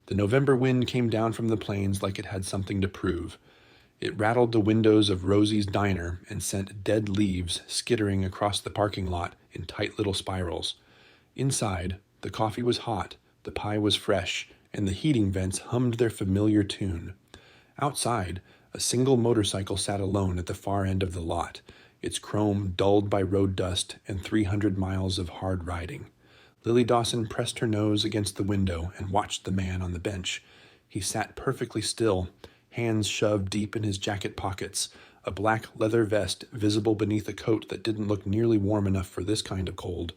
The November wind came down from the plains like it had something to prove. It rattled the windows of Rosie's diner and sent dead leaves skittering across the parking lot in tight little spirals. Inside, the coffee was hot, the pie was fresh, and the heating vents hummed their familiar tune. Outside, a single motorcycle sat alone at the far end of the lot, its chrome dulled by road dust and 300 miles of hard riding. Lily Dawson pressed her nose against the window and watched the man on the bench. He sat perfectly still, hands shoved deep in his jacket pockets, a black leather vest visible beneath a coat that didn't look nearly warm enough for this kind of cold.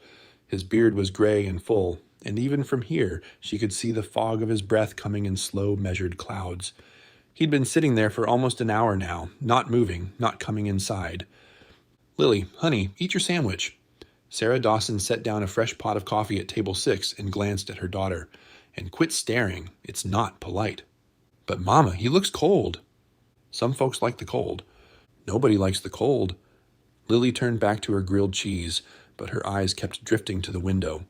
His beard was gray and full, and even from here she could see the fog of his breath coming in slow, measured clouds. He'd been sitting there for almost an hour now, not moving, not coming inside. "Lily, honey, eat your sandwich." Sarah Dawson set down a fresh pot of coffee at table 6 and glanced at her daughter. "And quit staring. It's not polite." "But Mama, he looks cold." "Some folks like the cold." "Nobody likes the cold." Lily turned back to her grilled cheese, but her eyes kept drifting to the window.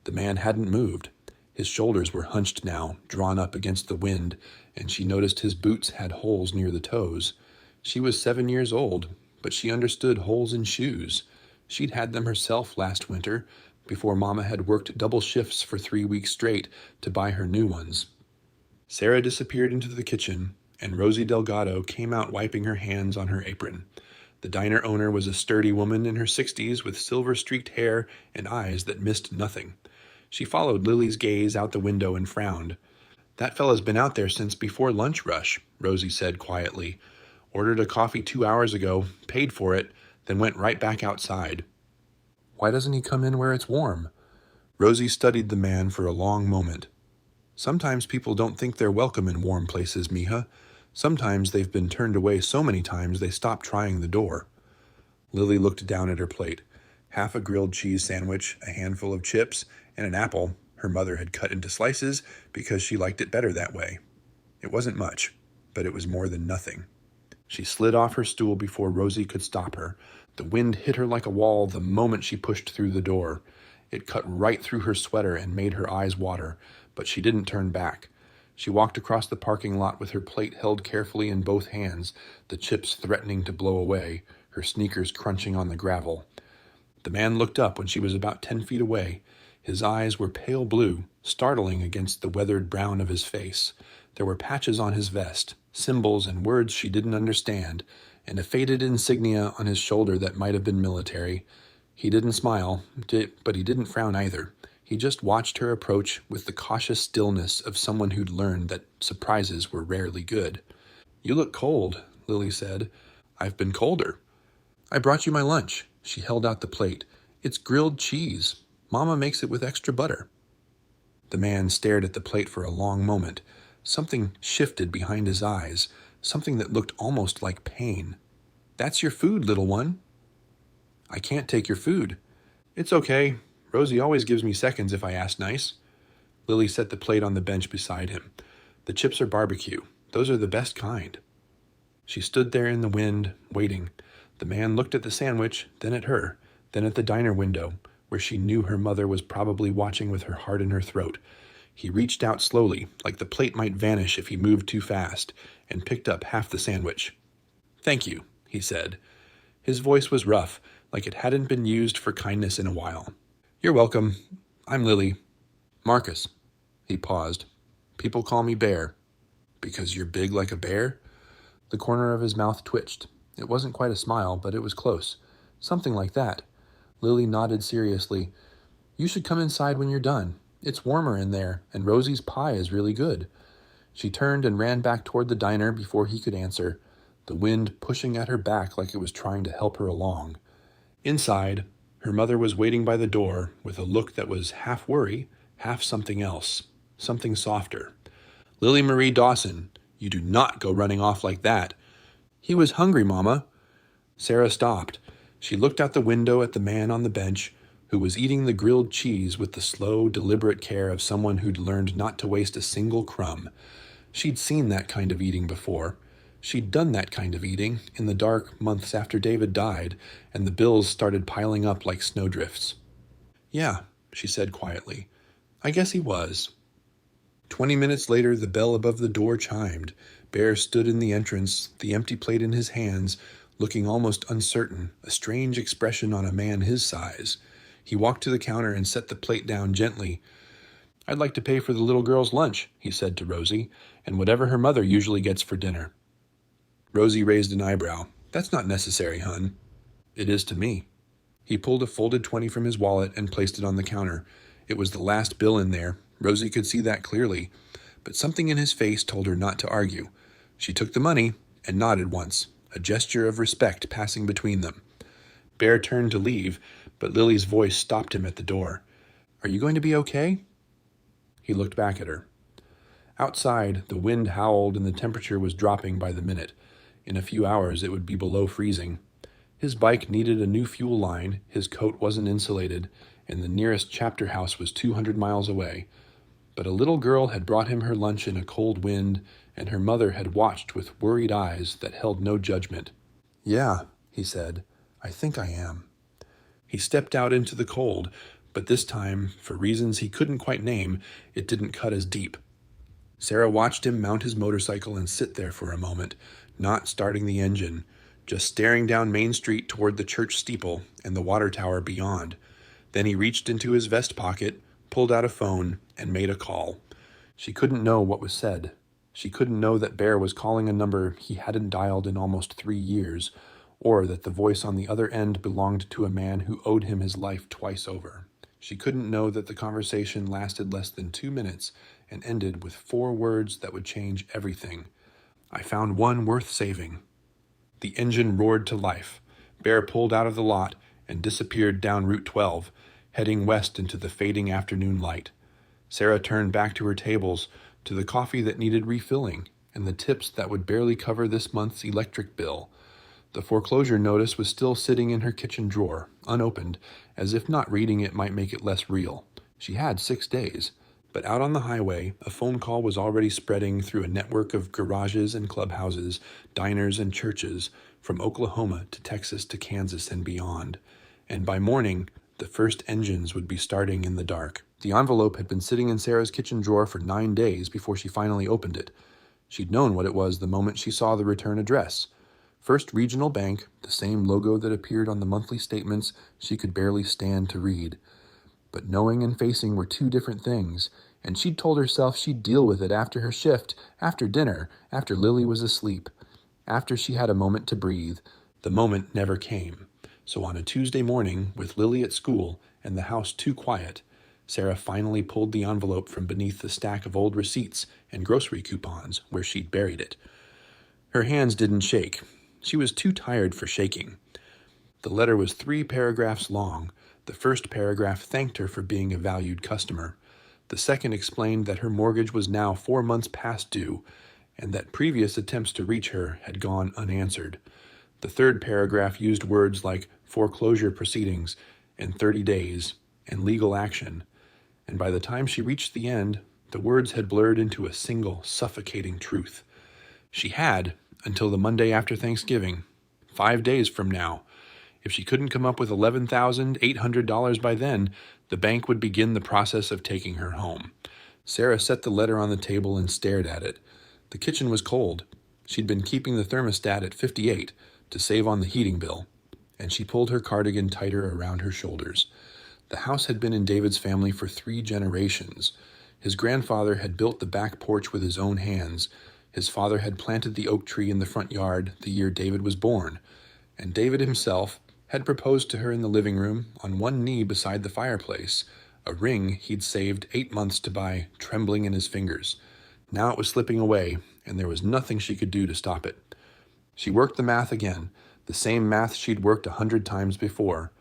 The man hadn't moved. His shoulders were hunched now, drawn up against the wind, and she noticed his boots had holes near the toes. She was 7 years old, but she understood holes in shoes. She'd had them herself last winter, before Mama had worked double shifts for 3 weeks straight to buy her new ones. Sarah disappeared into the kitchen, and Rosie Delgado came out wiping her hands on her apron. The diner owner was a sturdy woman in her 60s with silver-streaked hair and eyes that missed nothing. She followed Lily's gaze out the window and frowned. "That fella's been out there since before lunch rush," Rosie said quietly. "Ordered a coffee 2 hours ago, paid for it, then went right back outside." "Why doesn't he come in where it's warm?" Rosie studied the man for a long moment. "Sometimes people don't think they're welcome in warm places, Mija. Sometimes they've been turned away so many times they stop trying the door." Lily looked down at her plate. Half a grilled cheese sandwich, a handful of chips, and an apple her mother had cut into slices because she liked it better that way. It wasn't much, but it was more than nothing. She slid off her stool before Rosie could stop her. The wind hit her like a wall the moment she pushed through the door. It cut right through her sweater and made her eyes water, but she didn't turn back. She walked across the parking lot with her plate held carefully in both hands, the chips threatening to blow away, her sneakers crunching on the gravel. The man looked up when she was about 10 feet away. His eyes were pale blue, startling against the weathered brown of his face. There were patches on his vest, symbols and words she didn't understand, and a faded insignia on his shoulder that might have been military. He didn't smile, but he didn't frown either. He just watched her approach with the cautious stillness of someone who'd learned that surprises were rarely good. "You look cold," Lily said. "I've been colder." "I brought you my lunch." She held out the plate. "It's grilled cheese. Mama makes it with extra butter." The man stared at the plate for a long moment. Something shifted behind his eyes, something that looked almost like pain. "That's your food, little one." "I can't take your food." "It's okay. Rosie always gives me seconds if I ask nice." Lily set the plate on the bench beside him. "The chips are barbecue. Those are the best kind." She stood there in the wind, waiting. The man looked at the sandwich, then at her, then at the diner window, where she knew her mother was probably watching with her heart in her throat. He reached out slowly, like the plate might vanish if he moved too fast, and picked up half the sandwich. "Thank you," he said. His voice was rough, like it hadn't been used for kindness in a while. "You're welcome. I'm Lily. Marcus." He paused. "People call me Bear." "Because you're big like a bear?" The corner of his mouth twitched. It wasn't quite a smile, but it was close. Something like that. Lily nodded seriously. "You should come inside when you're done. It's warmer in there, and Rosie's pie is really good." She turned and ran back toward the diner before he could answer, the wind pushing at her back like it was trying to help her along. Inside, her mother was waiting by the door with a look that was half worry, half something else, something softer. "Lily Marie Dawson, you do not go running off like that." "He was hungry, Mama." Sarah stopped. She looked out the window at the man on the bench, who was eating the grilled cheese with the slow, deliberate care of someone who'd learned not to waste a single crumb. She'd seen that kind of eating before. She'd done that kind of eating in the dark months after David died, and the bills started piling up like snowdrifts. "Yeah," she said quietly. "I guess he was." 20 minutes later, the bell above the door chimed. Bear stood in the entrance, the empty plate in his hands, looking almost uncertain, a strange expression on a man his size. He walked to the counter and set the plate down gently. "I'd like to pay for the little girl's lunch," he said to Rosie, "and whatever her mother usually gets for dinner." Rosie raised an eyebrow. "That's not necessary, hun." "It is to me." He pulled a folded 20 from his wallet and placed it on the counter. It was the last bill in there. Rosie could see that clearly, but something in his face told her not to argue. She took the money and nodded once, a gesture of respect passing between them. Bear turned to leave, but Lily's voice stopped him at the door. "Are you going to be okay?" He looked back at her. Outside, the wind howled and the temperature was dropping by the minute. In a few hours, it would be below freezing. His bike needed a new fuel line, his coat wasn't insulated, and the nearest chapter house was 200 miles away. But a little girl had brought him her lunch in a cold wind, and her mother had watched with worried eyes that held no judgment. "Yeah," he said, "I think I am." He stepped out into the cold, but this time, for reasons he couldn't quite name, it didn't cut as deep. Sarah watched him mount his motorcycle and sit there for a moment, not starting the engine, just staring down Main Street toward the church steeple and the water tower beyond. Then he reached into his vest pocket, pulled out a phone, and made a call. She couldn't know what was said. She couldn't know that Bear was calling a number he hadn't dialed in almost 3 years, or that the voice on the other end belonged to a man who owed him his life twice over. She couldn't know that the conversation lasted less than 2 minutes and ended with 4 words that would change everything. "I found one worth saving." The engine roared to life. Bear pulled out of the lot and disappeared down Route 12, heading west into the fading afternoon light. Sarah turned back to her tables, to the coffee that needed refilling, and the tips that would barely cover this month's electric bill. The foreclosure notice was still sitting in her kitchen drawer, unopened, as if not reading it might make it less real. She had 6 days. But out on the highway, a phone call was already spreading through a network of garages and clubhouses, diners and churches, from Oklahoma to Texas to Kansas and beyond. And by morning, the first engines would be starting in the dark. The envelope had been sitting in Sarah's kitchen drawer for 9 days before she finally opened it. She'd known what it was the moment she saw the return address. First Regional Bank, the same logo that appeared on the monthly statements she could barely stand to read. But knowing and facing were 2 different things, and she'd told herself she'd deal with it after her shift, after dinner, after Lily was asleep, after she had a moment to breathe. The moment never came. So on a Tuesday morning, with Lily at school and the house too quiet, Sarah finally pulled the envelope from beneath the stack of old receipts and grocery coupons where she'd buried it. Her hands didn't shake. She was too tired for shaking. The letter was 3 paragraphs long. The first paragraph thanked her for being a valued customer. The second explained that her mortgage was now 4 months past due, and that previous attempts to reach her had gone unanswered. The third paragraph used words like foreclosure proceedings, and 30 days, and legal action. And by the time she reached the end, the words had blurred into a single, suffocating truth. She had, until the Monday after Thanksgiving, 5 days from now. If she couldn't come up with $11,800 by then, the bank would begin the process of taking her home. Sarah set the letter on the table and stared at it. The kitchen was cold. She'd been keeping the thermostat at 58 to save on the heating bill, and she pulled her cardigan tighter around her shoulders. The house had been in David's family for 3 generations. His grandfather had built the back porch with his own hands. His father had planted the oak tree in the front yard the year David was born, and David himself had proposed to her in the living room on one knee beside the fireplace, a ring he'd saved 8 months to buy, trembling in his fingers. Now it was slipping away, and there was nothing she could do to stop it. She worked the math again, the same math she'd worked 100 times before.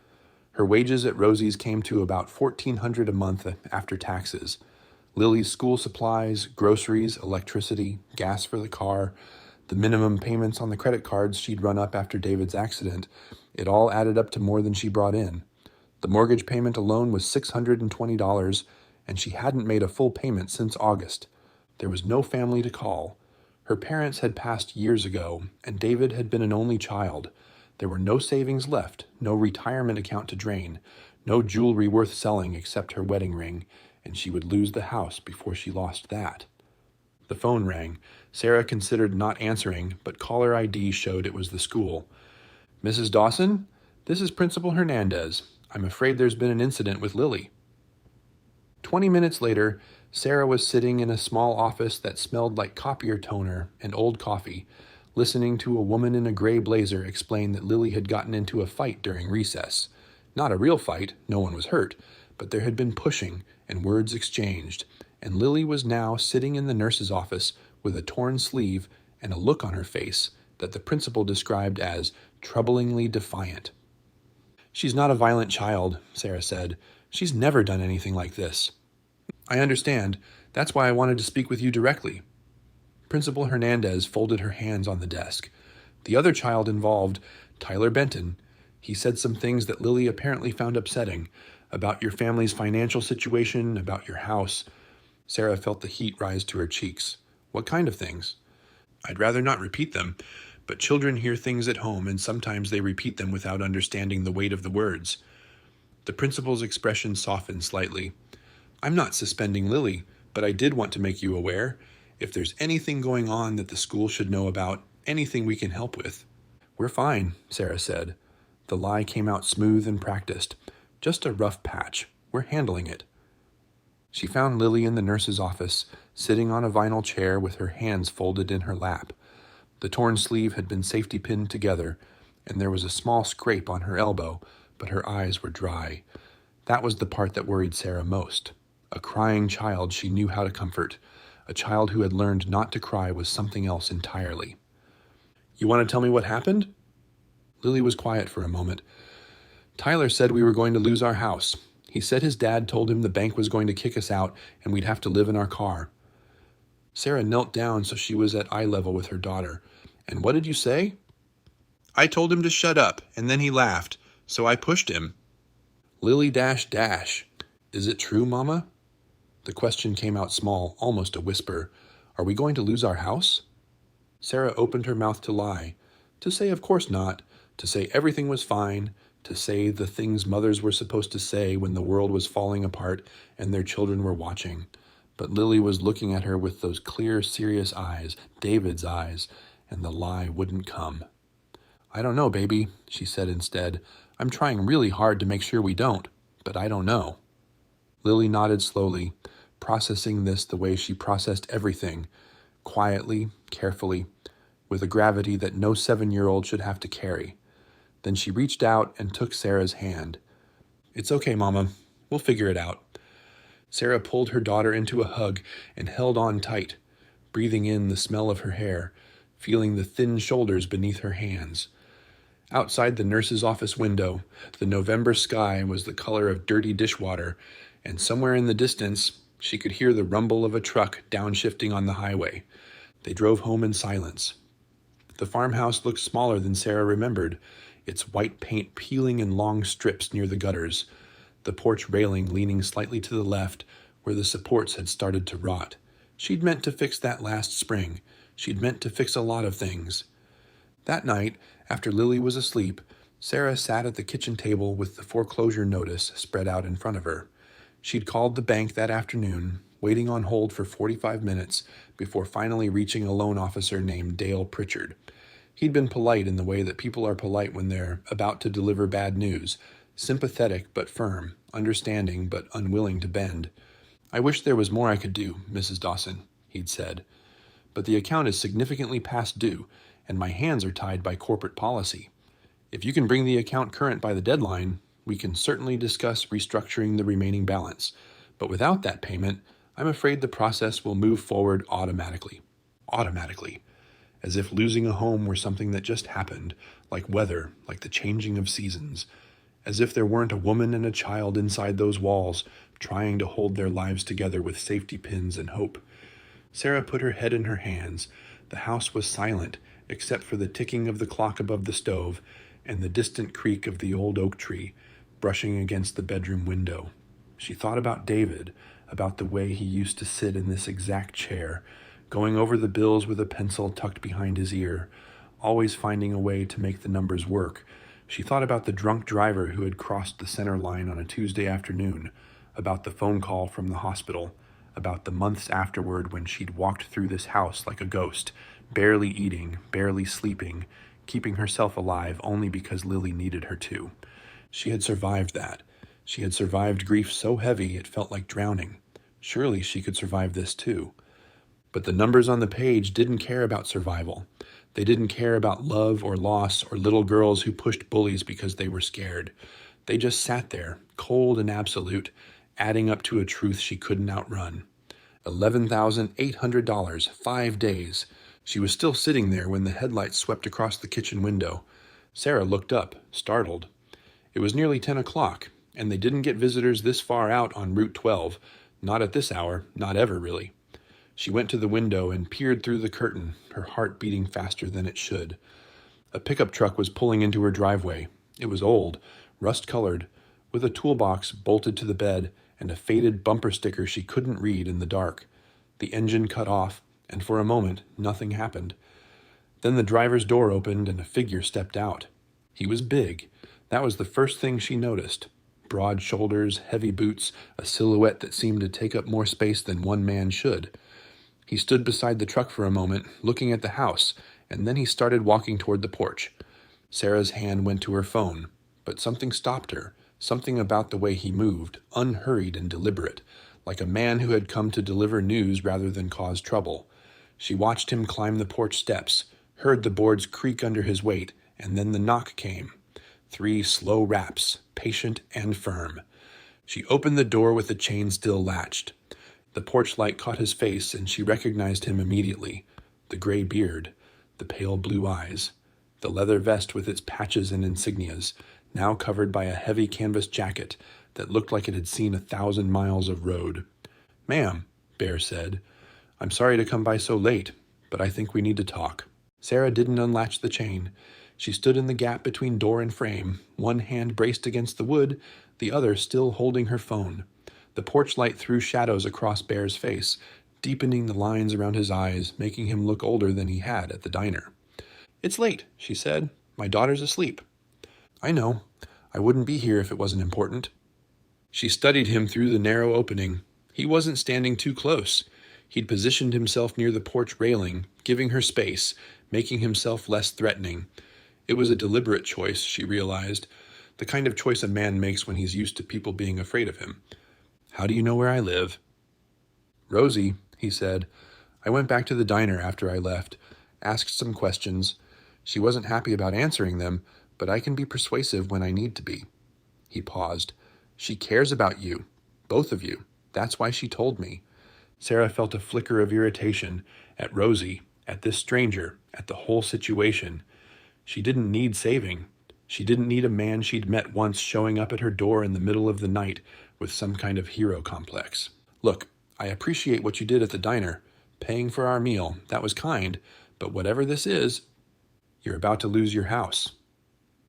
Her wages at Rosie's came to about $1,400 a month after taxes. Lily's school supplies, groceries, electricity, gas for the car, the minimum payments on the credit cards she'd run up after David's accident, it all added up to more than she brought in. The mortgage payment alone was $620, and she hadn't made a full payment since August. There was no family to call. Her parents had passed years ago, and David had been an only child. There were no savings left, no retirement account to drain, no jewelry worth selling except her wedding ring, and she would lose the house before she lost that. The phone rang. Sarah considered not answering, but caller ID showed it was the school. "Mrs. Dawson? This is Principal Hernandez. I'm afraid there's been an incident with Lily." 20 minutes later, Sarah was sitting in a small office that smelled like copier toner and old coffee, listening to a woman in a gray blazer explain that Lily had gotten into a fight during recess. Not a real fight, no one was hurt, but there had been pushing and words exchanged, and Lily was now sitting in the nurse's office with a torn sleeve and a look on her face that the principal described as troublingly defiant. "She's not a violent child," Sarah said. "She's never done anything like this." "I understand. That's why I wanted to speak with you directly." Principal Hernandez folded her hands on the desk. "The other child involved, Tyler Benton, he said some things that Lily apparently found upsetting, about your family's financial situation, about your house." Sarah felt the heat rise to her cheeks. "What kind of things?" "I'd rather not repeat them, but children hear things at home and sometimes they repeat them without understanding the weight of the words." The principal's expression softened slightly. "I'm not suspending Lily, but I did want to make you aware. If there's anything going on that the school should know about, anything we can help with." "We're fine," Sarah said. The lie came out smooth and practiced. "Just a rough patch. We're handling it." She found Lily in the nurse's office, sitting on a vinyl chair with her hands folded in her lap. The torn sleeve had been safety pinned together, and there was a small scrape on her elbow, but her eyes were dry. That was the part that worried Sarah most. A crying child she knew how to comfort. A child who had learned not to cry was something else entirely. "You want to tell me what happened?" Lily was quiet for a moment. "Tyler said we were going to lose our house. He said his dad told him the bank was going to kick us out and we'd have to live in our car." Sarah knelt down so she was at eye level with her daughter. "And what did you say?" "I told him to shut up, and then he laughed, so I pushed him." Lily dash dash. "Is it true, Mama?" The question came out small, almost a whisper. "Are we going to lose our house?" Sarah opened her mouth to lie. To say of course not. To say everything was fine. To say the things mothers were supposed to say when the world was falling apart and their children were watching. But Lily was looking at her with those clear, serious eyes, David's eyes, and the lie wouldn't come. "I don't know, baby," she said instead. "I'm trying really hard to make sure we don't, but I don't know." Lily nodded slowly, processing this the way she processed everything, quietly, carefully, with a gravity that no 7-year-old should have to carry. Then she reached out and took Sarah's hand. "It's okay, Mama. We'll figure it out." Sarah pulled her daughter into a hug and held on tight, breathing in the smell of her hair, feeling the thin shoulders beneath her hands. Outside the nurse's office window, the November sky was the color of dirty dishwater, and somewhere in the distance, she could hear the rumble of a truck downshifting on the highway. They drove home in silence. The farmhouse looked smaller than Sarah remembered, its white paint peeling in long strips near the gutters, the porch railing leaning slightly to the left where the supports had started to rot. She'd meant to fix that last spring. She'd meant to fix a lot of things. That night, after Lily was asleep, Sarah sat at the kitchen table with the foreclosure notice spread out in front of her. She'd called the bank that afternoon, waiting on hold for 45 minutes before finally reaching a loan officer named Dale Pritchard. He'd been polite in the way that people are polite when they're about to deliver bad news, sympathetic but firm, understanding but unwilling to bend. "I wish there was more I could do, Mrs. Dawson," he'd said. "But the account is significantly past due, and my hands are tied by corporate policy. If you can bring the account current by the deadline, we can certainly discuss restructuring the remaining balance. But without that payment, I'm afraid the process will move forward automatically." Automatically. As if losing a home were something that just happened, like weather, like the changing of seasons. As if there weren't a woman and a child inside those walls, trying to hold their lives together with safety pins and hope. Sarah put her head in her hands. The house was silent, except for the ticking of the clock above the stove and the distant creak of the old oak tree brushing against the bedroom window. She thought about David, about the way he used to sit in this exact chair, going over the bills with a pencil tucked behind his ear, always finding a way to make the numbers work. She thought about the drunk driver who had crossed the center line on a Tuesday afternoon, about the phone call from the hospital, about the months afterward when she'd walked through this house like a ghost, barely eating, barely sleeping, keeping herself alive only because Lily needed her to. She had survived that. She had survived grief so heavy it felt like drowning. Surely she could survive this too. But the numbers on the page didn't care about survival. They didn't care about love or loss or little girls who pushed bullies because they were scared. They just sat there, cold and absolute, adding up to a truth she couldn't outrun. $11,800, 5 days. She was still sitting there when the headlights swept across the kitchen window. Sarah looked up, startled. It was nearly 10 o'clock, and they didn't get visitors this far out on Route 12. Not at this hour, not ever really. She went to the window and peered through the curtain, her heart beating faster than it should. A pickup truck was pulling into her driveway. It was old, rust-colored, with a toolbox bolted to the bed and a faded bumper sticker she couldn't read in the dark. The engine cut off, and for a moment, nothing happened. Then the driver's door opened and a figure stepped out. He was big. That was the first thing she noticed. Broad shoulders, heavy boots, a silhouette that seemed to take up more space than one man should. He stood beside the truck for a moment, looking at the house, and then he started walking toward the porch. Sarah's hand went to her phone, but something stopped her, something about the way he moved, unhurried and deliberate, like a man who had come to deliver news rather than cause trouble. She watched him climb the porch steps, heard the boards creak under his weight, and then the knock came. 3 slow raps, patient and firm. She opened the door with the chain still latched. The porch light caught his face, and she recognized him immediately. The gray beard, the pale blue eyes, the leather vest with its patches and insignias, now covered by a heavy canvas jacket that looked like it had seen 1,000 miles of road. "Ma'am," Bear said, "I'm sorry to come by so late, but I think we need to talk." Sarah didn't unlatch the chain. She stood in the gap between door and frame, one hand braced against the wood, the other still holding her phone. The porch light threw shadows across Bear's face, deepening the lines around his eyes, making him look older than he had at the diner. "It's late," she said. "My daughter's asleep." "I know. I wouldn't be here if it wasn't important." She studied him through the narrow opening. He wasn't standing too close. He'd positioned himself near the porch railing, giving her space, making himself less threatening. It was a deliberate choice, she realized, the kind of choice a man makes when he's used to people being afraid of him. "How do you know where I live?" "Rosie," he said. "I went back to the diner after I left, asked some questions. She wasn't happy about answering them, but I can be persuasive when I need to be." He paused. "She cares about you, both of you. That's why she told me." Sarah felt a flicker of irritation at Rosie, at this stranger, at the whole situation. She didn't need saving. She didn't need a man she'd met once showing up at her door in the middle of the night with some kind of hero complex. "Look, I appreciate what you did at the diner. Paying for our meal, that was kind, but whatever this is, you're about to lose your house."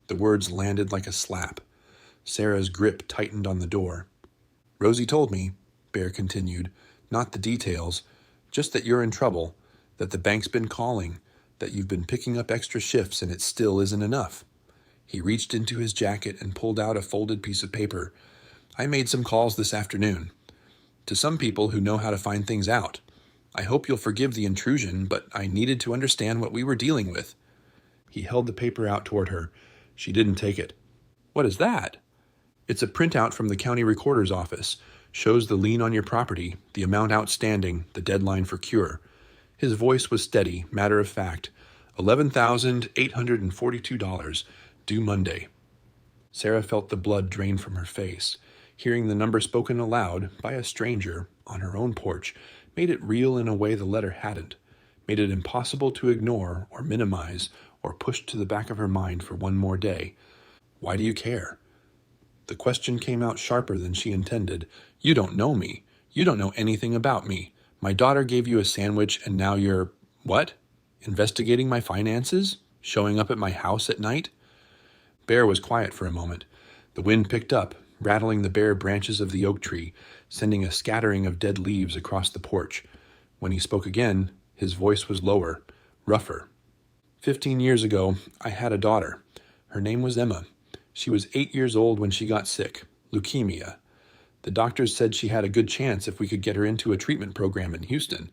The words landed like a slap. Sarah's grip tightened on the door. "Rosie told me," Bear continued, "not the details, just that you're in trouble, that the bank's been calling, that you've been picking up extra shifts and it still isn't enough." He reached into his jacket and pulled out a folded piece of paper. "I made some calls this afternoon. To some people who know how to find things out. I hope you'll forgive the intrusion, but I needed to understand what we were dealing with." He held the paper out toward her. She didn't take it. "What is that?" "It's a printout from the county recorder's office. Shows the lien on your property, the amount outstanding, the deadline for cure." His voice was steady, matter of fact. $11,842, due Monday. Sarah felt the blood drain from her face. Hearing the number spoken aloud, by a stranger, on her own porch, made it real in a way the letter hadn't, made it impossible to ignore or minimize or push to the back of her mind for one more day. "Why do you care?" The question came out sharper than she intended. "You don't know me. You don't know anything about me. My daughter gave you a sandwich and now you're, what? Investigating my finances? Showing up at my house at night?" Bear was quiet for a moment. The wind picked up, rattling the bare branches of the oak tree, sending a scattering of dead leaves across the porch. When he spoke again, his voice was lower, rougher. 15 years ago, I had a daughter. Her name was Emma. She was 8 years old when she got sick, leukemia. The doctors said she had a good chance if we could get her into a treatment program in Houston,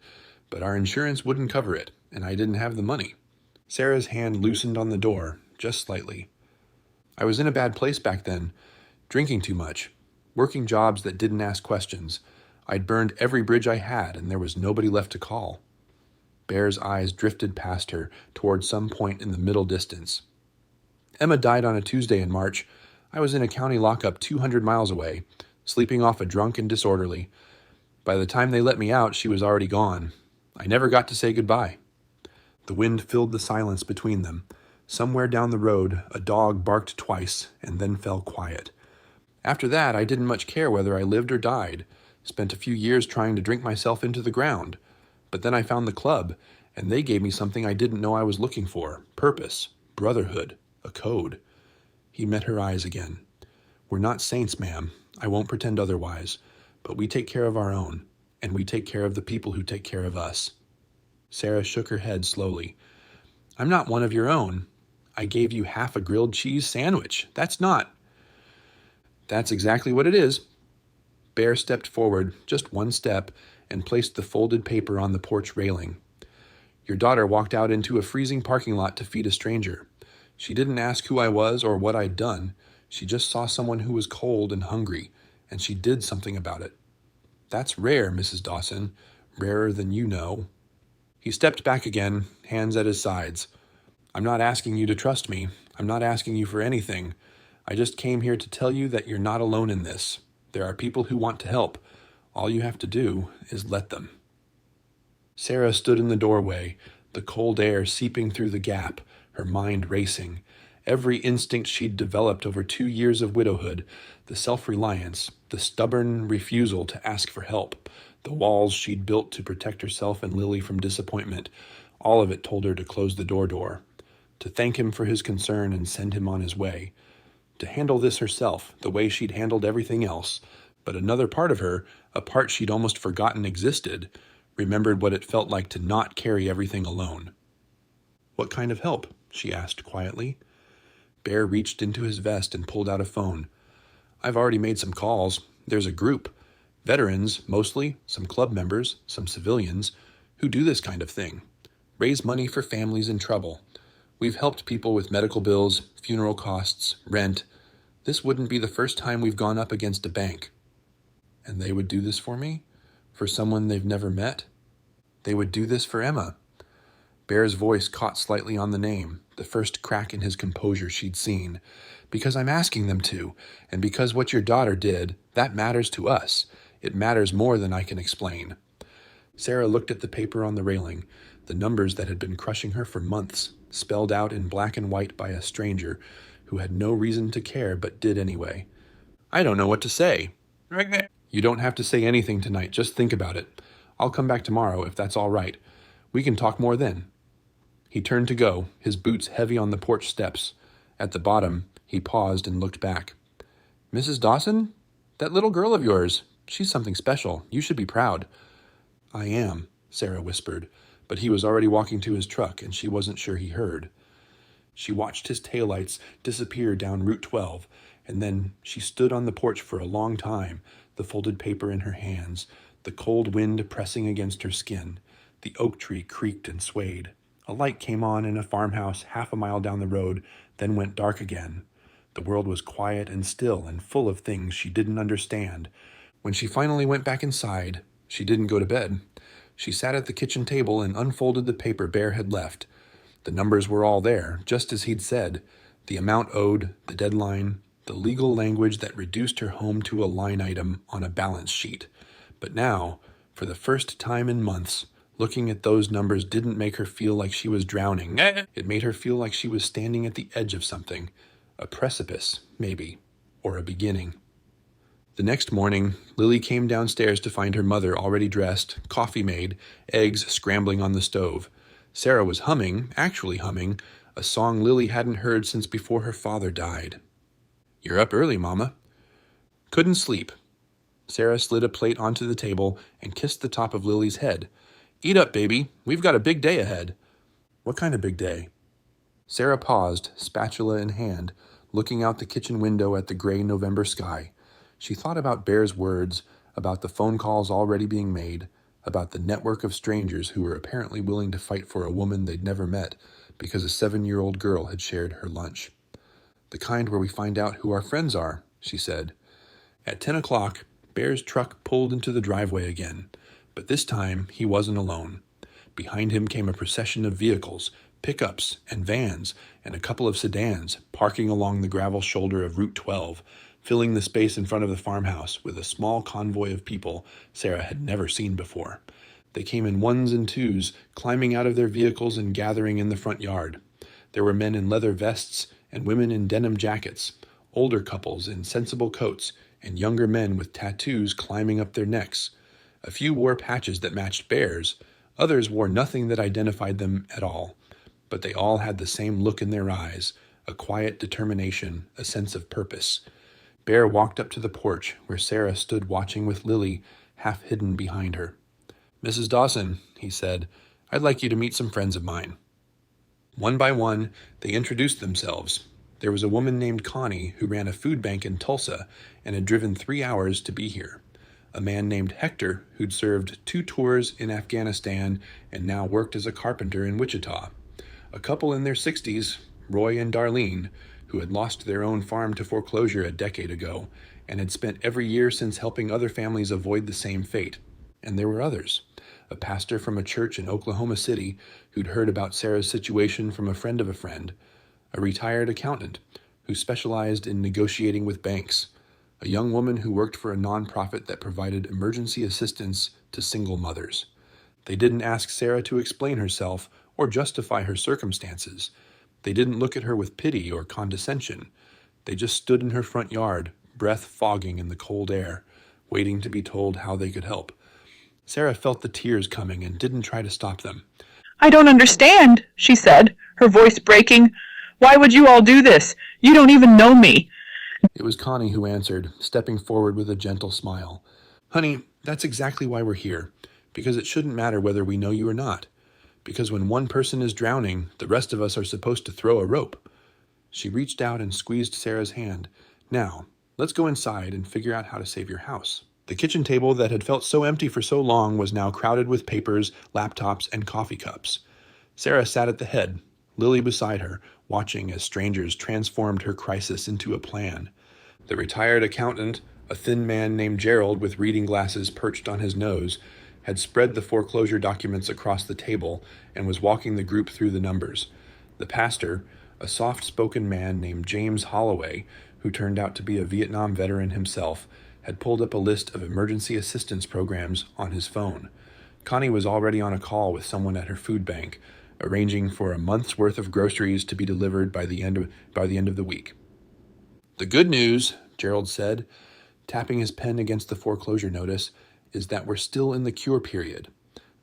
but our insurance wouldn't cover it, and I didn't have the money. Sarah's hand loosened on the door, just slightly. I was in a bad place back then, drinking too much, working jobs that didn't ask questions. I'd burned every bridge I had, and there was nobody left to call. Bear's eyes drifted past her, toward some point in the middle distance. Emma died on a Tuesday in March. I was in a county lockup 200 miles away, sleeping off a drunk and disorderly. By the time they let me out, she was already gone. I never got to say goodbye. The wind filled the silence between them. Somewhere down the road, a dog barked twice and then fell quiet. After that, I didn't much care whether I lived or died. Spent a few years trying to drink myself into the ground. But then I found the club, and they gave me something I didn't know I was looking for. Purpose, brotherhood, a code. He met her eyes again. We're not saints, ma'am. I won't pretend otherwise. But we take care of our own, and we take care of the people who take care of us. Sarah shook her head slowly. I'm not one of your own. I gave you half a grilled cheese sandwich. That's exactly what it is. Bear stepped forward, just one step, and placed the folded paper on the porch railing. Your daughter walked out into a freezing parking lot to feed a stranger. She didn't ask who I was or what I'd done. She just saw someone who was cold and hungry, and she did something about it. That's rare, Mrs. Dawson. Rarer than you know. He stepped back again, hands at his sides. I'm not asking you to trust me. I'm not asking you for anything. I just came here to tell you that you're not alone in this. There are people who want to help. All you have to do is let them. Sarah stood in the doorway, the cold air seeping through the gap, her mind racing. Every instinct she'd developed over 2 years of widowhood, the self-reliance, the stubborn refusal to ask for help, the walls she'd built to protect herself and Lily from disappointment, all of it told her to close the door, to thank him for his concern and send him on his way, to handle this herself, the way she'd handled everything else. But another part of her, a part she'd almost forgotten existed, remembered what it felt like to not carry everything alone. What kind of help? She asked quietly. Bear reached into his vest and pulled out a phone. I've already made some calls. There's a group. Veterans, mostly, some club members, some civilians, who do this kind of thing. Raise money for families in trouble. We've helped people with medical bills, funeral costs, rent. This wouldn't be the first time we've gone up against a bank. And they would do this for me? For someone they've never met? They would do this for Emma. Bear's voice caught slightly on the name, the first crack in his composure she'd seen. Because I'm asking them to, and because what your daughter did, that matters to us. It matters more than I can explain. Sarah looked at the paper on the railing, the numbers that had been crushing her for months, spelled out in black and white by a stranger who had no reason to care but did anyway. I don't know what to say. You don't have to say anything tonight, just think about it. I'll come back tomorrow if that's all right. We can talk more then. He turned to go, his boots heavy on the porch steps. At the bottom, he paused and looked back. Mrs. Dawson? That little girl of yours. She's something special. You should be proud. I am, Sarah whispered, but he was already walking to his truck and she wasn't sure he heard. She watched his taillights disappear down Route 12, and then she stood on the porch for a long time, the folded paper in her hands, the cold wind pressing against her skin. The oak tree creaked and swayed. A light came on in a farmhouse half a mile down the road, then went dark again. The world was quiet and still and full of things she didn't understand. When she finally went back inside, she didn't go to bed. She sat at the kitchen table and unfolded the paper Bear had left. The numbers were all there, just as he'd said. The amount owed, the deadline, the legal language that reduced her home to a line item on a balance sheet. But now, for the first time in months, looking at those numbers didn't make her feel like she was drowning. It made her feel like she was standing at the edge of something. A precipice, maybe, or a beginning. The next morning, Lily came downstairs to find her mother already dressed, coffee made, eggs scrambling on the stove. Sarah was actually humming, a song Lily hadn't heard since before her father died. You're up early, Mama. Couldn't sleep. Sarah slid a plate onto the table and kissed the top of Lily's head. Eat up, baby. We've got a big day ahead. What kind of big day? Sarah paused, spatula in hand, looking out the kitchen window at the gray November sky. She thought about Bear's words, about the phone calls already being made, about the network of strangers who were apparently willing to fight for a woman they'd never met because a 7-year-old girl had shared her lunch. "The kind where we find out who our friends are," she said. At 10 o'clock, Bear's truck pulled into the driveway again, but this time he wasn't alone. Behind him came a procession of vehicles, pickups and vans, and a couple of sedans parking along the gravel shoulder of Route 12, filling the space in front of the farmhouse with a small convoy of people Sarah had never seen before. They came in ones and twos, climbing out of their vehicles and gathering in the front yard. There were men in leather vests and women in denim jackets, older couples in sensible coats, and younger men with tattoos climbing up their necks. A few wore patches that matched Bear's, others wore nothing that identified them at all, but they all had the same look in their eyes, a quiet determination, a sense of purpose. Bear walked up to the porch where Sarah stood watching with Lily, half hidden behind her. "Mrs. Dawson," he said, "I'd like you to meet some friends of mine." One by one, they introduced themselves. There was a woman named Connie who ran a food bank in Tulsa and had driven 3 hours to be here. A man named Hector who'd served 2 tours in Afghanistan and now worked as a carpenter in Wichita. A couple in their 60s, Roy and Darlene, who had lost their own farm to foreclosure a decade ago and had spent every year since helping other families avoid the same fate. And there were others. A pastor from a church in Oklahoma City who'd heard about Sarah's situation from a friend of a friend. A retired accountant who specialized in negotiating with banks. A young woman who worked for a nonprofit that provided emergency assistance to single mothers. They didn't ask Sarah to explain herself or justify her circumstances. They didn't look at her with pity or condescension. They just stood in her front yard, breath fogging in the cold air, waiting to be told how they could help. Sarah felt the tears coming and didn't try to stop them. "I don't understand," she said, her voice breaking. "Why would you all do this? You don't even know me." It was Connie who answered, stepping forward with a gentle smile. "Honey, that's exactly why we're here, because it shouldn't matter whether we know you or not. Because when one person is drowning, the rest of us are supposed to throw a rope." She reached out and squeezed Sarah's hand. "Now, let's go inside and figure out how to save your house." The kitchen table that had felt so empty for so long was now crowded with papers, laptops, and coffee cups. Sarah sat at the head, Lily beside her, watching as strangers transformed her crisis into a plan. The retired accountant, a thin man named Gerald with reading glasses perched on his nose, had spread the foreclosure documents across the table and was walking the group through the numbers. The pastor, a soft-spoken man named James Holloway, who turned out to be a Vietnam veteran himself, had pulled up a list of emergency assistance programs on his phone. Connie was already on a call with someone at her food bank, arranging for a month's worth of groceries to be delivered by the end of the week. "The good news," Gerald said, tapping his pen against the foreclosure notice, "is that we're still in the cure period.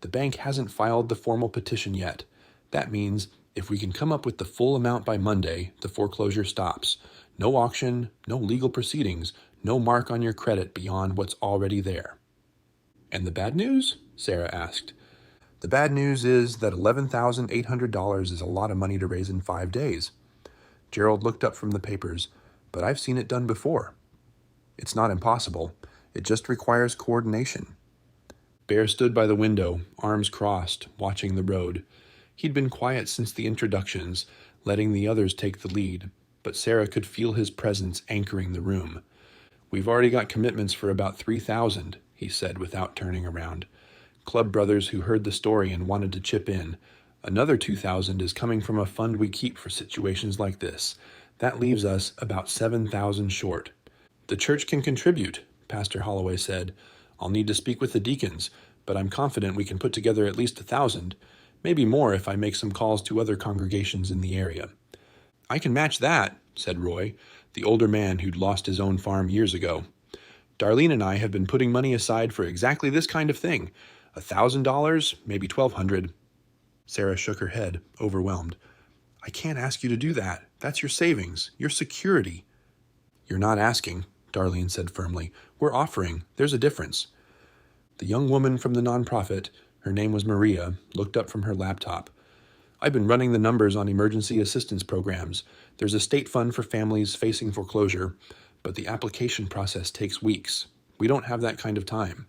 The bank hasn't filed the formal petition yet. That means if we can come up with the full amount by Monday, the foreclosure stops. No auction, no legal proceedings, no mark on your credit beyond what's already there." "And the bad news?" Sarah asked. "The bad news is that $11,800 is a lot of money to raise in 5 days." Gerald looked up from the papers. "But I've seen it done before." "It's not impossible. It just requires coordination." Bear stood by the window, arms crossed, watching the road. He'd been quiet since the introductions, letting the others take the lead, but Sarah could feel his presence anchoring the room. "We've already got commitments for about 3,000, he said without turning around. "Club brothers who heard the story and wanted to chip in. Another 2,000 is coming from a fund we keep for situations like this. That leaves us about 7,000 short." "The church can contribute," Pastor Holloway said. "I'll need to speak with the deacons, but I'm confident we can put together at least 1,000, maybe more if I make some calls to other congregations in the area." "I can match that," said Roy, the older man who'd lost his own farm years ago. "Darlene and I have been putting money aside for exactly this kind of thing. $1,000, maybe 1,200. Sarah shook her head, overwhelmed. "I can't ask you to do that. That's your savings, your security." "You're not asking," Darlene said firmly. "We're offering. There's a difference." The young woman from the nonprofit, her name was Maria, looked up from her laptop. "I've been running the numbers on emergency assistance programs. There's a state fund for families facing foreclosure, but the application process takes weeks. We don't have that kind of time.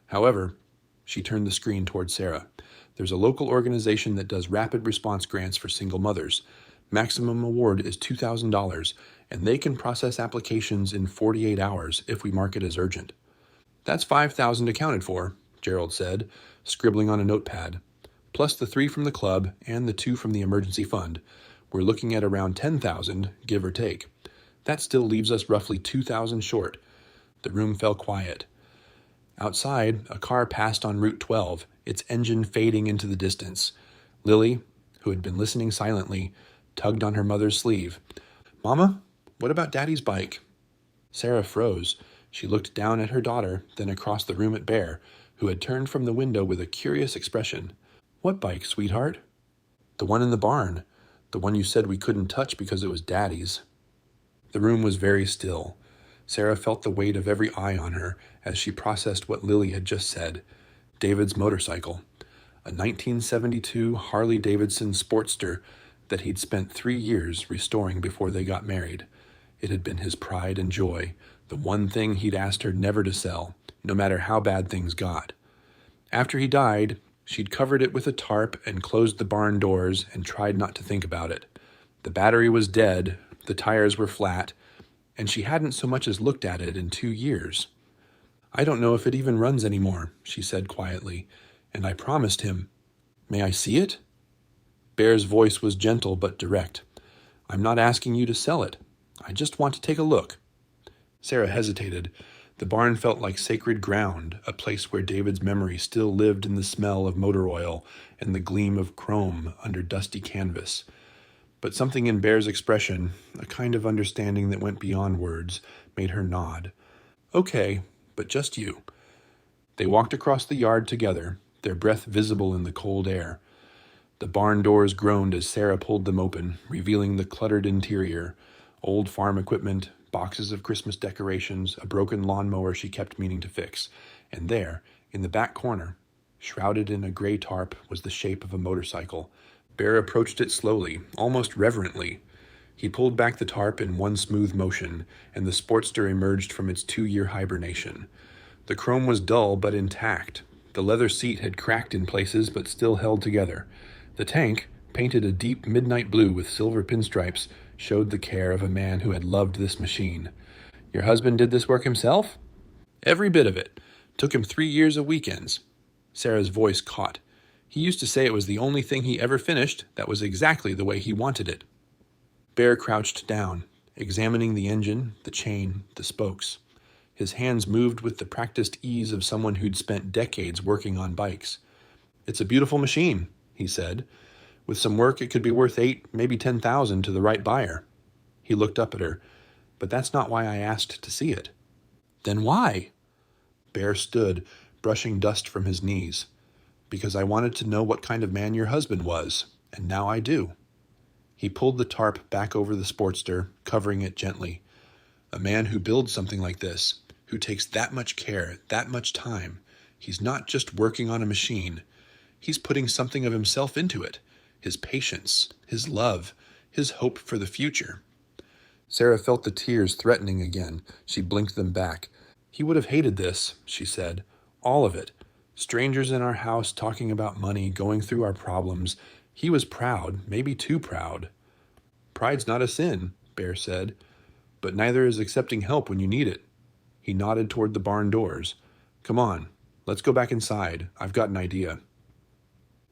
However, she turned the screen towards Sarah. There's a local organization that does rapid response grants for single mothers. Maximum award is $2,000, and they can process applications in 48 hours if we mark it as urgent. That's $5,000 accounted for, Gerald said, scribbling on a notepad. Plus the 3 from the club and the 2 from the emergency fund. We're looking at around $10,000, give or take. That still leaves us roughly $2,000 short. The room fell quiet. Outside, a car passed on Route 12, its engine fading into the distance. Lily, who had been listening silently, tugged on her mother's sleeve. "Mama, what about Daddy's bike?" Sarah froze. She looked down at her daughter, then across the room at Bear, who had turned from the window with a curious expression. "What bike, sweetheart?" "The one in the barn. The one you said we couldn't touch because it was Daddy's." The room was very still. Sarah felt the weight of every eye on her as she processed what Lily had just said. David's motorcycle. A 1972 Harley-Davidson Sportster that he'd spent 3 years restoring before they got married. It had been his pride and joy, the one thing he'd asked her never to sell, no matter how bad things got. After he died, she'd covered it with a tarp and closed the barn doors and tried not to think about it. The battery was dead, the tires were flat, and she hadn't so much as looked at it in 2 years. "I don't know if it even runs anymore," she said quietly, "and I promised him. May I see it?" Bear's voice was gentle but direct. "I'm not asking you to sell it. I just want to take a look." Sarah hesitated. The barn felt like sacred ground, a place where David's memory still lived in the smell of motor oil and the gleam of chrome under dusty canvas. But something in Bear's expression, a kind of understanding that went beyond words, made her nod. "Okay, but just you." They walked across the yard together, their breath visible in the cold air. The barn doors groaned as Sarah pulled them open, revealing the cluttered interior. Old farm equipment, boxes of Christmas decorations, a broken lawnmower she kept meaning to fix. And there, in the back corner, shrouded in a gray tarp, was the shape of a motorcycle. Bear approached it slowly, almost reverently. He pulled back the tarp in one smooth motion, and the Sportster emerged from its 2-year hibernation. The chrome was dull but intact. The leather seat had cracked in places but still held together. The tank, painted a deep midnight blue with silver pinstripes, showed the care of a man who had loved this machine. "Your husband did this work himself?" "Every bit of it. Took him 3 years of weekends." Sarah's voice caught. "He used to say it was the only thing he ever finished that was exactly the way he wanted it." Bear crouched down, examining the engine, the chain, the spokes. His hands moved with the practiced ease of someone who'd spent decades working on bikes. "It's a beautiful machine," he said. "With some work, it could be worth 8, maybe 10,000 to the right buyer." He looked up at her. "But that's not why I asked to see it." "Then why?" Bear stood, brushing dust from his knees. "Because I wanted to know what kind of man your husband was, and now I do." He pulled the tarp back over the Sportster, covering it gently. "A man who builds something like this, who takes that much care, that much time, he's not just working on a machine. He's putting something of himself into it, his patience, his love, his hope for the future." Sarah felt the tears threatening again. She blinked them back. "He would have hated this," she said. "All of it. Strangers in our house talking about money, going through our problems. He was proud, maybe too proud." "Pride's not a sin," Bear said. "But neither is accepting help when you need it." He nodded toward the barn doors. "Come on, let's go back inside. I've got an idea."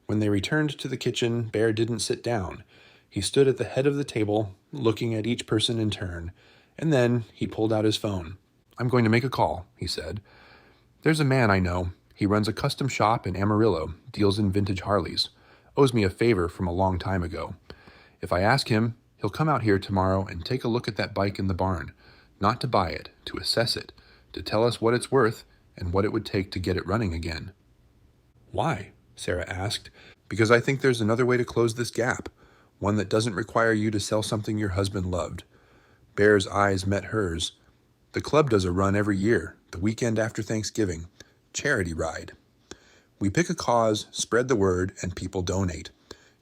When they returned to the kitchen, Bear didn't sit down. He stood at the head of the table, looking at each person in turn, and then he pulled out his phone. "I'm going to make a call," he said. "There's a man I know. He runs a custom shop in Amarillo, deals in vintage Harleys. Owes me a favor from a long time ago. If I ask him, he'll come out here tomorrow and take a look at that bike in the barn. Not to buy it, to assess it, to tell us what it's worth and what it would take to get it running again." "Why?" Sarah asked. "Because I think there's another way to close this gap, one that doesn't require you to sell something your husband loved." Bear's eyes met hers. "The club does a run every year, the weekend after Thanksgiving. Charity ride. We pick a cause, spread the word, and people donate.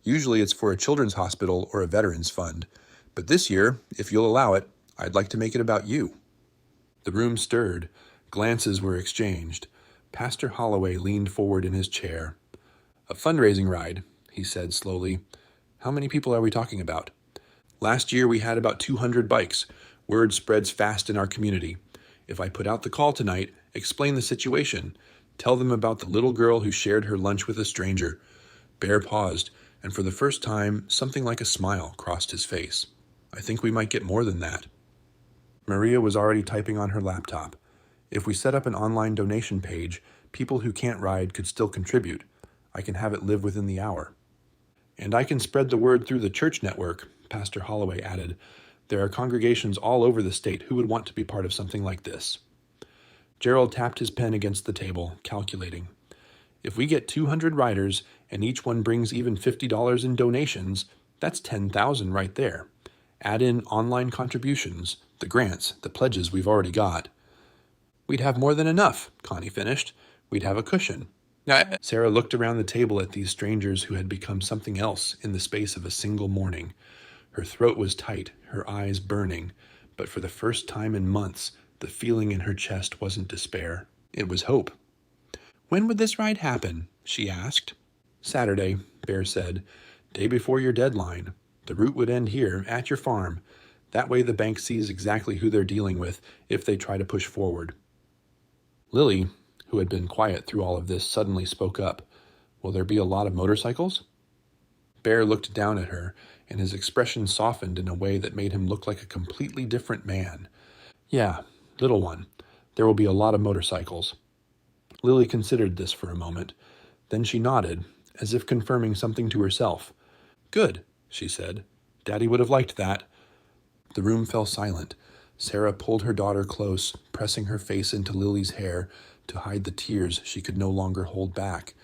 Usually it's for a children's hospital or a veterans fund. But this year, if you'll allow it, I'd like to make it about you." The room stirred. Glances were exchanged. Pastor Holloway leaned forward in his chair. "A fundraising ride," he said slowly. "How many people are we talking about?" "Last year we had about 200 bikes. Word spreads fast in our community. If I put out the call tonight, explain the situation. Tell them about the little girl who shared her lunch with a stranger." Bear paused, and for the first time, something like a smile crossed his face. "I think we might get more than that." Maria was already typing on her laptop. "If we set up an online donation page, people who can't ride could still contribute. I can have it live within the hour." "And I can spread the word through the church network," Pastor Holloway added. "There are congregations all over the state who would want to be part of something like this." Gerald tapped his pen against the table, calculating. "If we get 200 riders and each one brings even $50 in donations, that's 10,000 right there. Add in online contributions, the grants, the pledges we've already got." "We'd have more than enough," Connie finished. "We'd have a cushion." Sarah looked around the table at these strangers who had become something else in the space of a single morning. Her throat was tight, her eyes burning, but for the first time in months, the feeling in her chest wasn't despair. It was hope. "When would this ride happen?" she asked. "Saturday," Bear said. "Day before your deadline. The route would end here, at your farm. That way the bank sees exactly who they're dealing with if they try to push forward." Lily, who had been quiet through all of this, suddenly spoke up. "Will there be a lot of motorcycles?" Bear looked down at her, and his expression softened in a way that made him look like a completely different man. "Yeah, little one. There will be a lot of motorcycles." Lily considered this for a moment. Then she nodded, as if confirming something to herself. "Good," she said. "Daddy would have liked that." The room fell silent. Sarah pulled her daughter close, pressing her face into Lily's hair to hide the tears she could no longer hold back.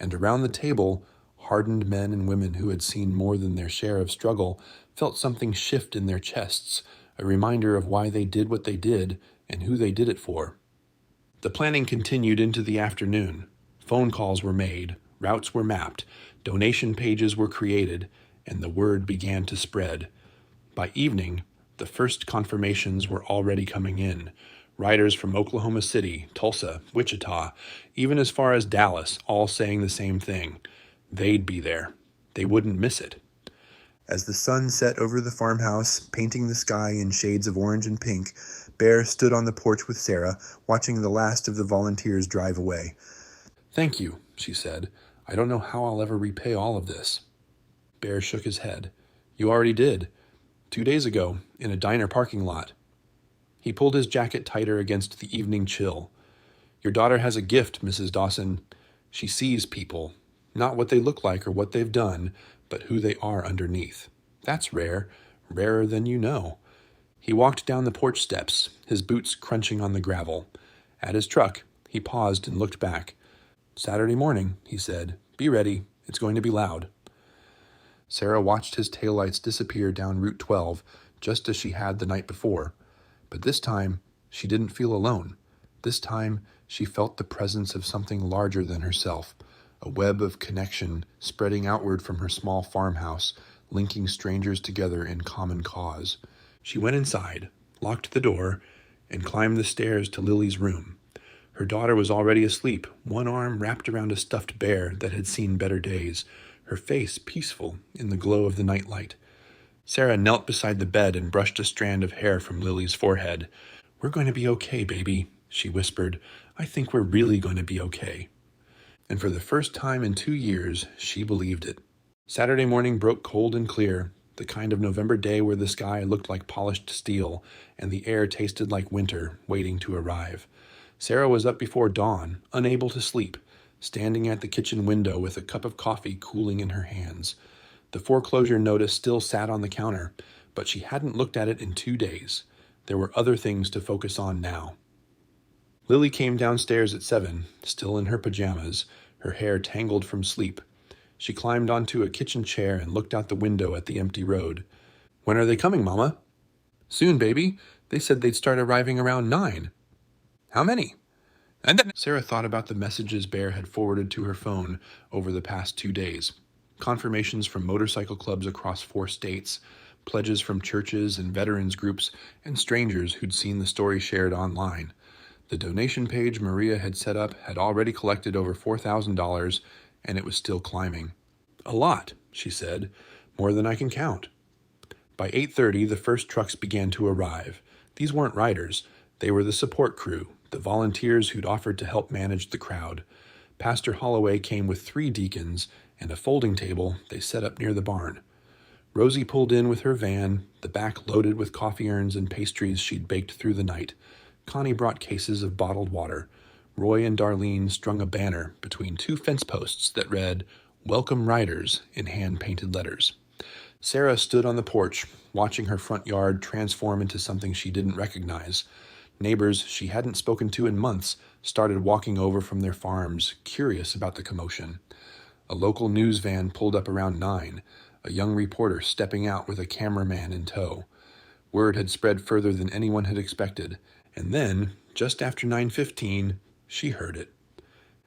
And around the table, hardened men and women who had seen more than their share of struggle felt something shift in their chests, a reminder of why they did what they did and who they did it for. The planning continued into the afternoon. Phone calls were made, routes were mapped, donation pages were created, and the word began to spread. By evening, the first confirmations were already coming in. Riders from Oklahoma City, Tulsa, Wichita, even as far as Dallas, all saying the same thing. They'd be there. They wouldn't miss it. As the sun set over the farmhouse, painting the sky in shades of orange and pink, Bear stood on the porch with Sarah, watching the last of the volunteers drive away. "Thank you," she said. "I don't know how I'll ever repay all of this." Bear shook his head. "You already did. 2 days ago, in a diner parking lot." He pulled his jacket tighter against the evening chill. "Your daughter has a gift, Mrs. Dawson. She sees people, not what they look like or what they've done, but who they are underneath. That's rare, rarer than you know." He walked down the porch steps, his boots crunching on the gravel. At his truck, he paused and looked back. "Saturday morning," he said. "Be ready. It's going to be loud." Sarah watched his taillights disappear down Route 12, just as she had the night before. But this time, she didn't feel alone. This time, she felt the presence of something larger than herself, a web of connection spreading outward from her small farmhouse, linking strangers together in common cause. She went inside, locked the door, and climbed the stairs to Lily's room. Her daughter was already asleep, one arm wrapped around a stuffed bear that had seen better days, her face peaceful in the glow of the nightlight. Sarah knelt beside the bed and brushed a strand of hair from Lily's forehead. "We're going to be okay, baby," she whispered. "I think we're really going to be okay." And for the first time in 2 years, she believed it. Saturday morning broke cold and clear, the kind of November day where the sky looked like polished steel and the air tasted like winter waiting to arrive. Sarah was up before dawn, unable to sleep, standing at the kitchen window with a cup of coffee cooling in her hands. The foreclosure notice still sat on the counter, but she hadn't looked at it in 2 days. There were other things to focus on now. Lily came downstairs at 7, still in her pajamas, her hair tangled from sleep. She climbed onto a kitchen chair and looked out the window at the empty road. "When are they coming, Mama?" "Soon, baby. They said they'd start arriving around 9. "How many?" And then Sarah thought about the messages Bear had forwarded to her phone over the past 2 days. Confirmations from motorcycle clubs across 4 states, pledges from churches and veterans groups and strangers who'd seen the story shared online. The donation page Maria had set up had already collected over $4,000, and it was still climbing. "A lot," she said, "more than I can count." By 8:30, the first trucks began to arrive. These weren't riders. They were the support crew, the volunteers who'd offered to help manage the crowd. Pastor Holloway came with 3 deacons and a folding table they set up near the barn. Rosie pulled in with her van, the back loaded with coffee urns and pastries she'd baked through the night. Connie brought cases of bottled water. Roy and Darlene strung a banner between 2 fence posts that read, "Welcome Riders," in hand-painted letters. Sarah stood on the porch, watching her front yard transform into something she didn't recognize. Neighbors she hadn't spoken to in months started walking over from their farms, curious about the commotion. A local news van pulled up around 9, a young reporter stepping out with a cameraman in tow. Word had spread further than anyone had expected, and then, just after 9:15, she heard it.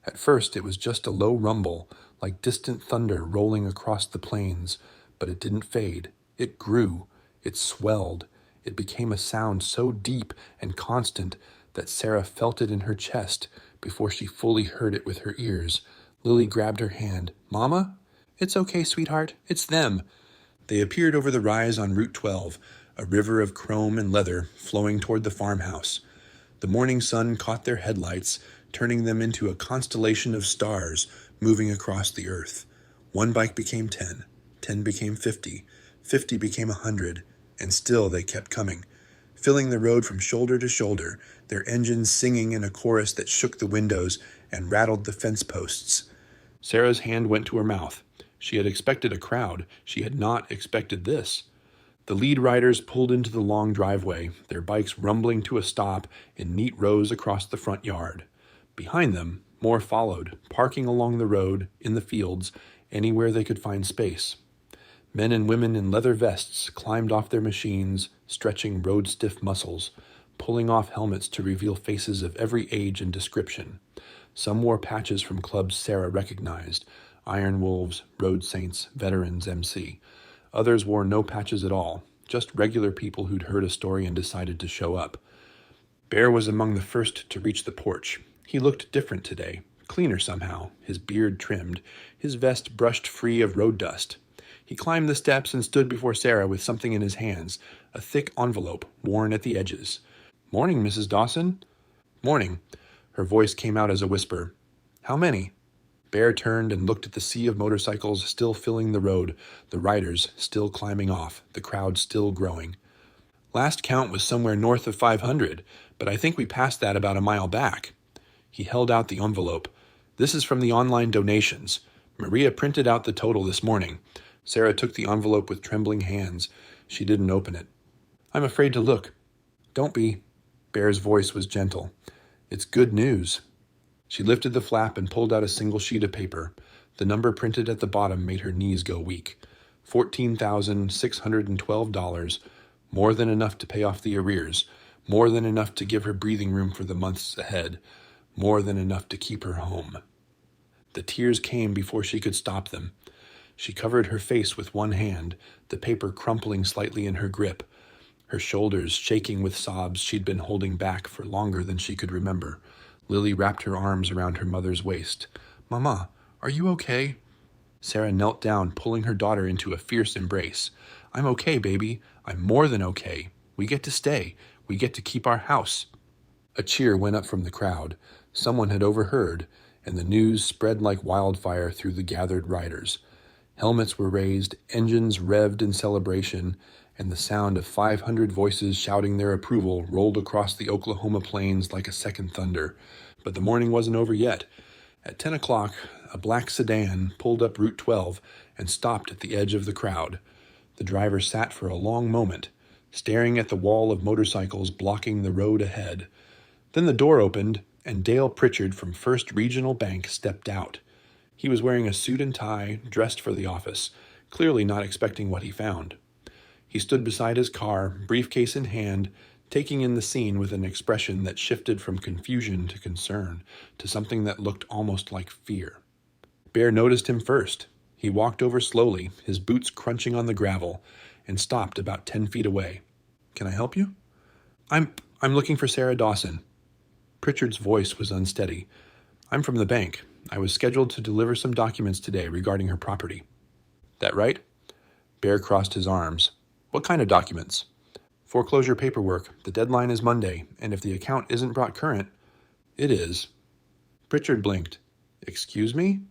At first it was just a low rumble, like distant thunder rolling across the plains, but it didn't fade. It grew. It swelled. It became a sound so deep and constant that Sarah felt it in her chest before she fully heard it with her ears. Lily grabbed her hand. "Mama?" "It's okay, sweetheart. It's them." They appeared over the rise on Route 12, a river of chrome and leather flowing toward the farmhouse. The morning sun caught their headlights, turning them into a constellation of stars moving across the earth. One bike became 10, 10 became 50, 50 became 100, and still they kept coming, filling the road from shoulder to shoulder, their engines singing in a chorus that shook the windows and rattled the fence posts. Sarah's hand went to her mouth. She had expected a crowd. She had not expected this. The lead riders pulled into the long driveway, their bikes rumbling to a stop in neat rows across the front yard. Behind them, more followed, parking along the road, in the fields, anywhere they could find space. Men and women in leather vests climbed off their machines, stretching road-stiff muscles, pulling off helmets to reveal faces of every age and description. Some wore patches from clubs Sarah recognized: Iron Wolves, Road Saints, Veterans MC. Others wore no patches at all, just regular people who'd heard a story and decided to show up. Bear was among the first to reach the porch. He looked different today, cleaner somehow, his beard trimmed, his vest brushed free of road dust. He climbed the steps and stood before Sarah with something in his hands, a thick envelope worn at the edges. "Morning, Mrs. Dawson." "Morning." Her voice came out as a whisper. "How many?" Bear turned and looked at the sea of motorcycles still filling the road, the riders still climbing off, the crowd still growing. "Last count was somewhere north of 500, but I think we passed that about a mile back." He held out the envelope. "This is from the online donations. Maria printed out the total this morning." Sarah took the envelope with trembling hands. She didn't open it. "I'm afraid to look." "Don't be." Bear's voice was gentle. "It's good news." She lifted the flap and pulled out a single sheet of paper. The number printed at the bottom made her knees go weak. $14,612, more than enough to pay off the arrears, more than enough to give her breathing room for the months ahead, more than enough to keep her home. The tears came before she could stop them. She covered her face with one hand, the paper crumpling slightly in her grip, her shoulders shaking with sobs she'd been holding back for longer than she could remember. Lily wrapped her arms around her mother's waist. "Mama, are you okay?" Sarah knelt down, pulling her daughter into a fierce embrace. "I'm okay, baby. I'm more than okay. We get to stay. We get to keep our house." A cheer went up from the crowd. Someone had overheard, and the news spread like wildfire through the gathered riders. Helmets were raised, engines revved in celebration, and the sound of 500 voices shouting their approval rolled across the Oklahoma plains like a second thunder. But the morning wasn't over yet. At 10 o'clock, a black sedan pulled up Route 12 and stopped at the edge of the crowd. The driver sat for a long moment, staring at the wall of motorcycles blocking the road ahead. Then the door opened, and Dale Pritchard from First Regional Bank stepped out. He was wearing a suit and tie, dressed for the office, clearly not expecting what he found. He stood beside his car, briefcase in hand, taking in the scene with an expression that shifted from confusion to concern, to something that looked almost like fear. Bear noticed him first. He walked over slowly, his boots crunching on the gravel, and stopped about 10 feet away. "Can I help you?" I'm looking for Sarah Dawson." Pritchard's voice was unsteady. "I'm from the bank. I was scheduled to deliver some documents today regarding her property." "That right?" Bear crossed his arms. "What kind of documents?" "Foreclosure paperwork. The deadline is Monday, and if the account isn't brought current—" "It is." Pritchard blinked. "Excuse me?"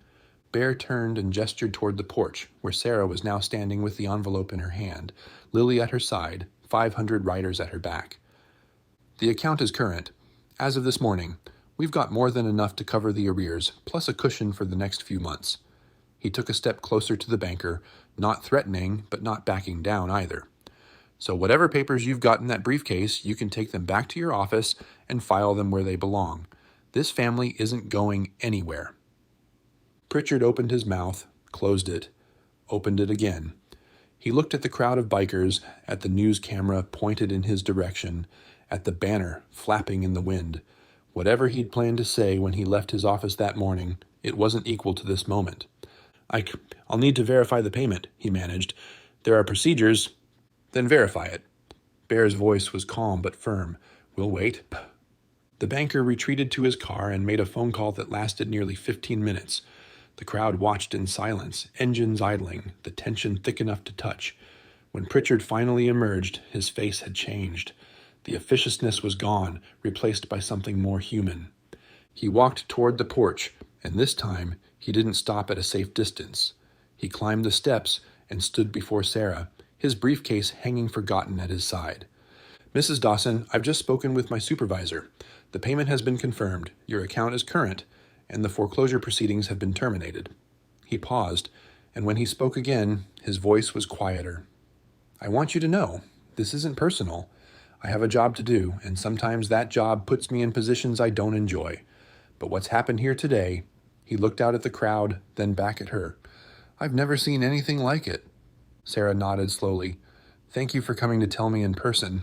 Bear turned and gestured toward the porch, where Sarah was now standing with the envelope in her hand, Lily at her side, 500 riders at her back. "The account is current. As of this morning, we've got more than enough to cover the arrears, plus a cushion for the next few months." He took a step closer to the banker, not threatening, but not backing down either. "So whatever papers you've got in that briefcase, you can take them back to your office and file them where they belong. This family isn't going anywhere." Pritchard opened his mouth, closed it, opened it again. He looked at the crowd of bikers, at the news camera pointed in his direction, at the banner flapping in the wind. Whatever he'd planned to say when he left his office that morning, it wasn't equal to this moment. I'll need to verify the payment," he managed. "There are procedures." "Then verify it." Bear's voice was calm but firm. "We'll wait." The banker retreated to his car and made a phone call that lasted nearly 15 minutes. The crowd watched in silence, engines idling, the tension thick enough to touch. When Pritchard finally emerged, his face had changed. The officiousness was gone, replaced by something more human. He walked toward the porch, and this time he didn't stop at a safe distance. He climbed the steps and stood before Sarah, his briefcase hanging forgotten at his side. "Mrs. Dawson, I've just spoken with my supervisor. The payment has been confirmed, your account is current, and the foreclosure proceedings have been terminated." He paused, and when he spoke again, his voice was quieter. "I want you to know, this isn't personal. I have a job to do, and sometimes that job puts me in positions I don't enjoy. But what's happened here today—" He looked out at the crowd, then back at her. "I've never seen anything like it." Sarah nodded slowly. "Thank you for coming to tell me in person."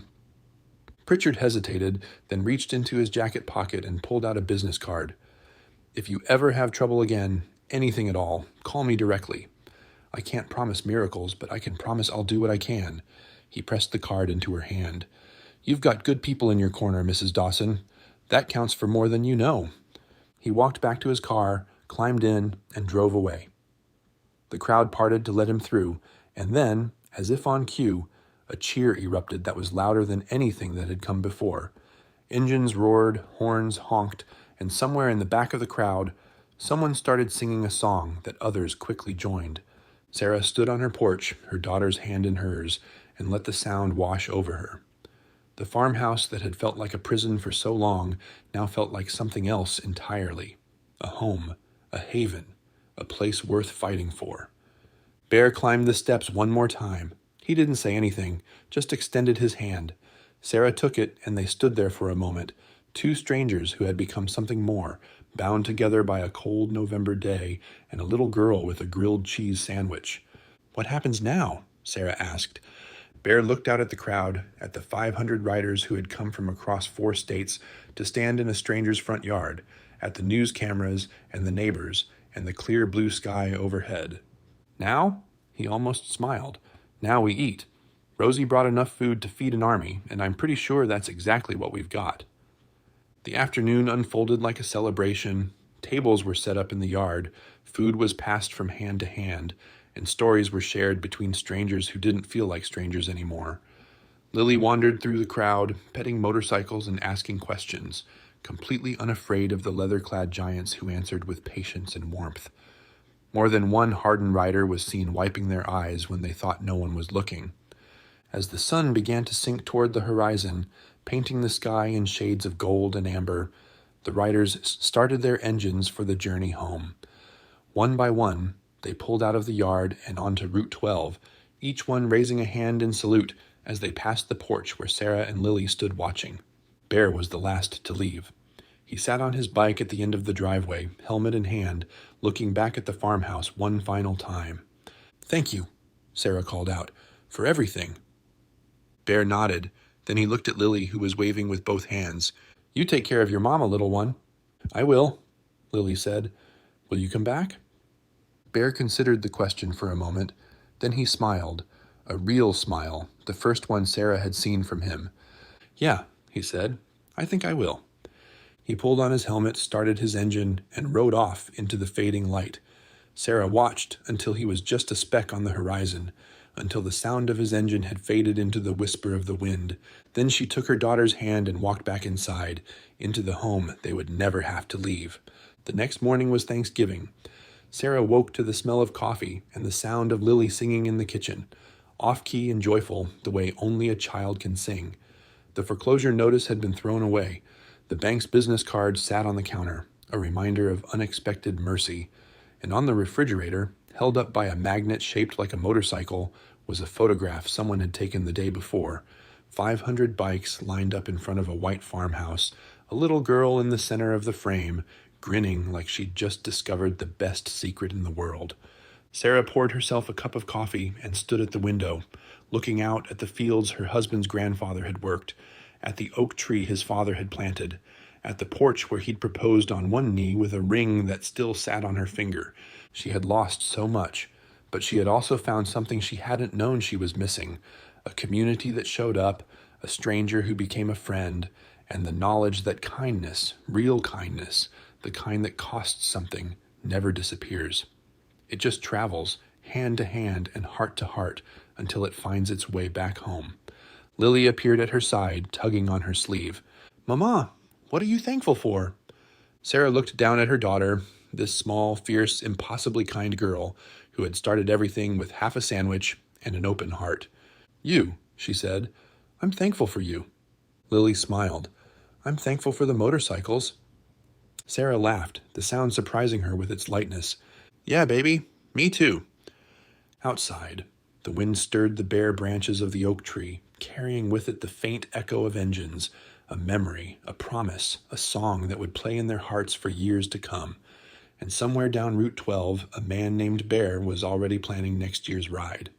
Pritchard hesitated, then reached into his jacket pocket and pulled out a business card. "If you ever have trouble again, anything at all, call me directly. I can't promise miracles, but I can promise I'll do what I can." He pressed the card into her hand. "You've got good people in your corner, Mrs. Dawson. That counts for more than you know." He walked back to his car, climbed in, and drove away. The crowd parted to let him through, and then, as if on cue, a cheer erupted that was louder than anything that had come before. Engines roared, horns honked, and somewhere in the back of the crowd, someone started singing a song that others quickly joined. Sarah stood on her porch, her daughter's hand in hers, and let the sound wash over her. The farmhouse that had felt like a prison for so long now felt like something else entirely. A home, a haven, a place worth fighting for. Bear climbed the steps one more time. He didn't say anything, just extended his hand. Sarah took it, and they stood there for a moment, two strangers who had become something more, bound together by a cold November day and a little girl with a grilled cheese sandwich. "What happens now?" Sarah asked. Bear looked out at the crowd, at the 500 riders who had come from across 4 states to stand in a stranger's front yard, at the news cameras and the neighbors, and the clear blue sky overhead. "Now?" He almost smiled. "Now we eat. Rosie brought enough food to feed an army, and I'm pretty sure that's exactly what we've got." The afternoon unfolded like a celebration. Tables were set up in the yard, food was passed from hand to hand, and stories were shared between strangers who didn't feel like strangers anymore. Lily wandered through the crowd, petting motorcycles and asking questions, completely unafraid of the leather-clad giants who answered with patience and warmth. More than one hardened rider was seen wiping their eyes when they thought no one was looking. As the sun began to sink toward the horizon, painting the sky in shades of gold and amber, the riders started their engines for the journey home. One by one, they pulled out of the yard and onto Route 12, each one raising a hand in salute as they passed the porch where Sarah and Lily stood watching. Bear was the last to leave. He sat on his bike at the end of the driveway, helmet in hand, looking back at the farmhouse one final time. "Thank you," Sarah called out, "for everything." Bear nodded. Then he looked at Lily, who was waving with both hands. "You take care of your mama, little one." "I will," Lily said. "Will you come back?" Bear considered the question for a moment. Then he smiled, A real smile, the first one Sarah had seen from him. "Yeah," he said, "I think I will." He pulled on his helmet, started his engine, and rode off into the fading light. Sarah watched until he was just a speck on the horizon, until the sound of his engine had faded into the whisper of the wind. Then she took her daughter's hand and walked back inside, into the home they would never have to leave. The next morning was Thanksgiving. Sarah woke to the smell of coffee and the sound of Lily singing in the kitchen, off-key and joyful the way only a child can sing. The foreclosure notice had been thrown away. The bank's business card sat on the counter, a reminder of unexpected mercy. And on the refrigerator, held up by a magnet shaped like a motorcycle, was a photograph someone had taken the day before. 500 bikes lined up in front of a white farmhouse, a little girl in the center of the frame, grinning like she'd just discovered the best secret in the world. Sarah poured herself a cup of coffee and stood at the window, looking out at the fields her husband's grandfather had worked, at the oak tree his father had planted, at the porch where he'd proposed on one knee with a ring that still sat on her finger. She had lost so much, but she had also found something she hadn't known she was missing, a community that showed up, a stranger who became a friend, and the knowledge that kindness, real kindness, the kind that costs something, never disappears. It just travels, hand to hand and heart to heart, until it finds its way back home. Lily appeared at her side, tugging on her sleeve. "Mama, what are you thankful for?" Sarah looked down at her daughter, this small, fierce, impossibly kind girl who had started everything with half a sandwich and an open heart. "You," she said. "I'm thankful for you." Lily smiled. "I'm thankful for the motorcycles." Sarah laughed, the sound surprising her with its lightness. "Yeah, baby, me too." Outside, the wind stirred the bare branches of the oak tree, carrying with it the faint echo of engines, a memory, a promise, a song that would play in their hearts for years to come. And somewhere down Route 12, a man named Bear was already planning next year's ride.